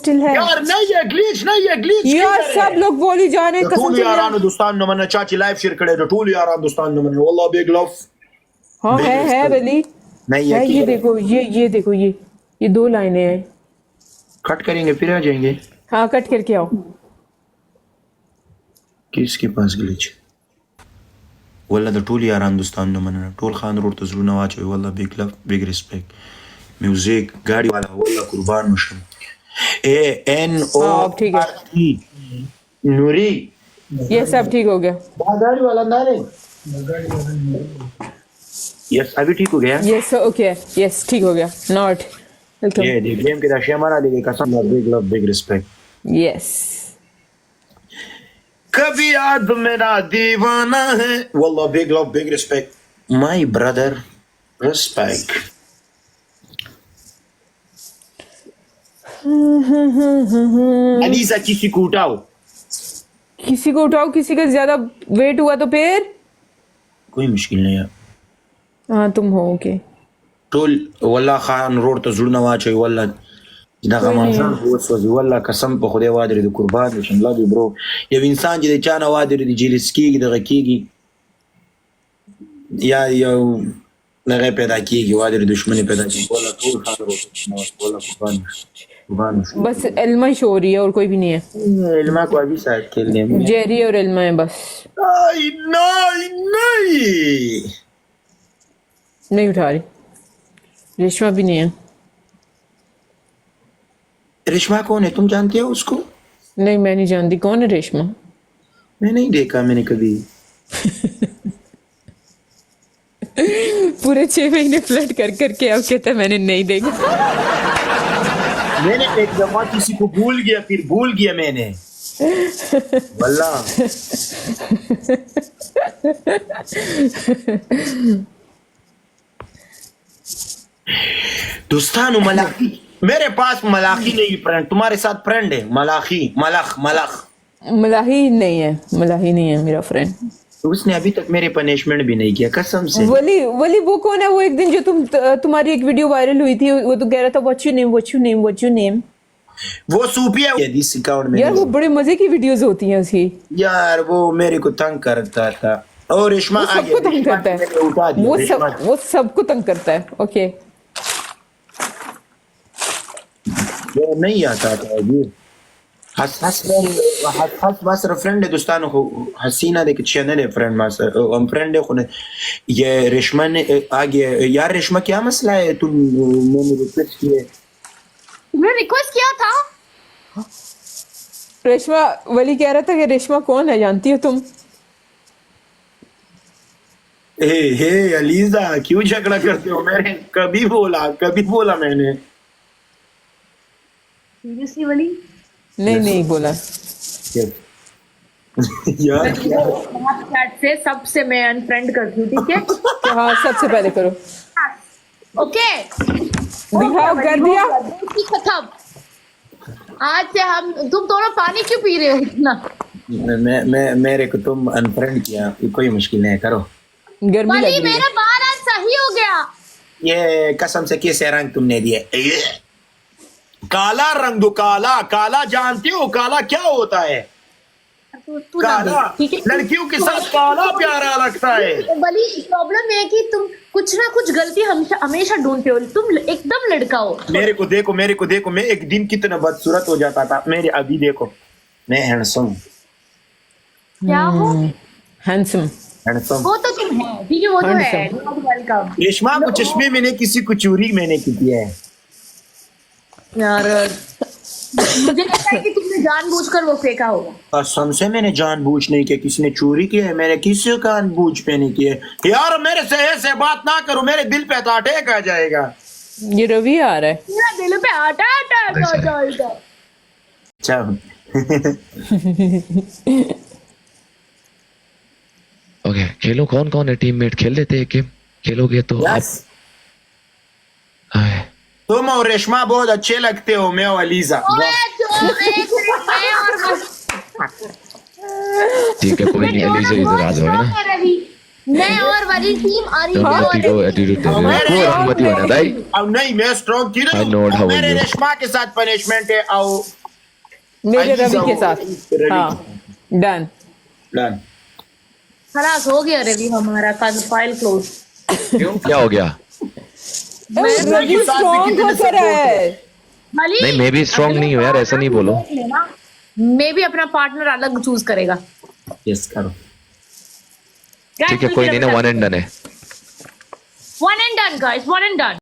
Still है यार नहीं है ग्लिच, नहीं है ग्लिच यार, सब लोग बोली जा रहे हैं कसम टूल से यार मेरा- दोस्तान ने मैंने चाची लाइव शेयर करे टूल यार दोस्तान ने मैंने वल्लाह बिग लव हाँ है वली नहीं है। है ये देखो, ये देखो, ये 2 लाइनें हैं। कट करेंगे फिर आ जाएंगे हाँ कट करके आओ। किसके पास ग्लिच वल्लाह द टूल यार दोस्तान ने मैंने टूल खान रोड तजरू नवाच वल्लाह big love big respect music गाड़ी वाला वल्लाह कुर्बान मुशम ANO हाँ, ठीक है। नूरी ये सब ठीक हो गया। गाड़ी वाला अंदर है यस अभी ठीक हो गया यस ओके, यस ठीक हो गया। Not welcome. ये देख गेम के दाशे हमारा देखे कसम big love big respect yes कभी याद मेरा दीवाना है वल्लाह big love big respect my brother respect Aliza किसी को उठाओ किसी को उठाओ, किसी का ज्यादा वेट हुआ तो फिर कोई मुश्किल नहीं है हाँ तुम हो ओके। टोल वल्लाह खान रोड तो जुड़ना watch Wallah da Ramazan wasu walla ka san ba kudai wadiri da qurbani shin love you bro ya insan ji da chana wadiri da jiliski da rakigi ya na पैदा की wadiri दुश्मनी पैदा की walla toll Khan road walla qurbani बस Elma ही show रही है और कोई भी नहीं है। इल्मा को अभी साथ खेलने में जेरी और एल्मा है बस। नहीं नहीं नहीं उठा रही, रेशमा भी नहीं है। रेशमा कौन है तुम जानते हो उसको नहीं मैं नहीं जानती कौन है रेशमा। मैं नहीं देखा मैंने कभी पूरे 6 महीने फ्लर्ट कर करके अब कहता है मैंने नहीं देखा। मैंने एक दफा किसी को भूल गया फिर भूल गया मैंने वल्लाह दोस्तान मलाखी मेरे पास मलाखी नहीं फ्रेंड तुम्हारे साथ फ्रेंड है मलाखी मलख मलाही नहीं है, मलाही नहीं है मेरा फ्रेंड। तो उसने अभी तक मेरे पनिशमेंट भी नहीं किया कसम से वली वो कौन है? वो एक दिन जो तुम्हारी एक वीडियो वायरल हुई थी, वो तो कह रहा था व्हाट्स योर नेम। वो सूफिया इस अकाउंट में यार वो बड़े मजे की वीडियोस होती हैं उसकी। यार वो मेरे को तंग करता था और रेशमा सबको तंग करता है वो सबको तंग करता है। ओके वो नहीं आता था ये हस मास्टर फ्रेंड है दोस्तान को हसीना देख चैनल है फ्रेंड मास्टर हम फ्रेंड है खुने ये रेशमा ने आ गया यार रेशमा क्या मसला है तुम मैंने रिक्वेस्ट किए मैं रिक्वेस्ट किया था रेशमा वली कह रहा था कि रेशमा कौन है जानती हो तुम? हे अलीजा क्यों झगड़ा करते हो मैंने कभी बोला मैंने सीरियसली वली नहीं बोला यार स्नैपचैट से सबसे मैं अनफ्रेंड करती हूँ ठीक है। तो हाँ सबसे पहले करो। ओके दिखाओ कर दिया खत्म। आज से हम तुम दोनों पानी क्यों पी रहे हो इतना? मैं मेरे को तुम अनफ्रेंड किया कोई मुश्किल नहीं करो गर्मी लग वली रही है। मेरा बाल आज सही हो गया। ये कसम से कैसे रंग तुमने दिए काला रंग दो काला जानती हो काला क्या होता है तू ना काला देख, ठीक है? लड़कियों के साथ काला प्यारा लगता है वली प्रॉब्लम है कि तुम कुछ ना कुछ गलती हमेशा ढूंढते हो। तुम एकदम लड़का हो। मेरे को देखो मैं एक दिन कितना बदसूरत हो जाता था मेरे अभी देखो मैं हैंडसम क्या हो? हैंडसम वो तो तुम है ठीक है, वो तो है। वेलकम रेशमा को चश्मे मैंने किसी को चोरी मैंने की है यार मुझे लगता है कि तुमने जानबूझकर वो फेंका होगा। कसम से मैंने जानबूझ नहीं किया किसी ने चोरी की है मैंने किसी को जानबूझ पे नहीं किया यार मेरे से ऐसे बात ना करो मेरे दिल पे तो अटैक आ जाएगा। ये रवि आ रहा है मेरा दिल पे अटैक आ जाएगा। अच्छा ओके खेलो कौन है टीममेट खेल लेते हैं गेम खेलोगे तो यस आए तुम और रेशमा बहुत अच्छे लगते हो मैं और अलीजा ओए तुम एक मैं और बस ठीक है कोई नहीं अलीजा इधर आ जाओ है ना रवि मैं और वाली टीम Don't attitude तेरे को रहमती बना दाई अब नहीं मैं स्ट्रॉन्ग की I know how मेरे you- रेशमा के साथ पनिशमेंट है आओ मेरे अजीजा रवि के हो, साथ रवि। हाँ डन डन खलास हो गया रवि हमारा फाइल क्लोज। क्यों क्या हो गया रवि के साथ भी स्ट्रॉन्ग कितने होकर है वाली नहीं मैं भी स्ट्रांग नहीं हूँ यार ऐसा नहीं बोलो मैं भी अपना पार्टनर अलग चूज करेगा। यस करो ठीक है कोई नहीं ना वन एंड डन है one and done guys one and done.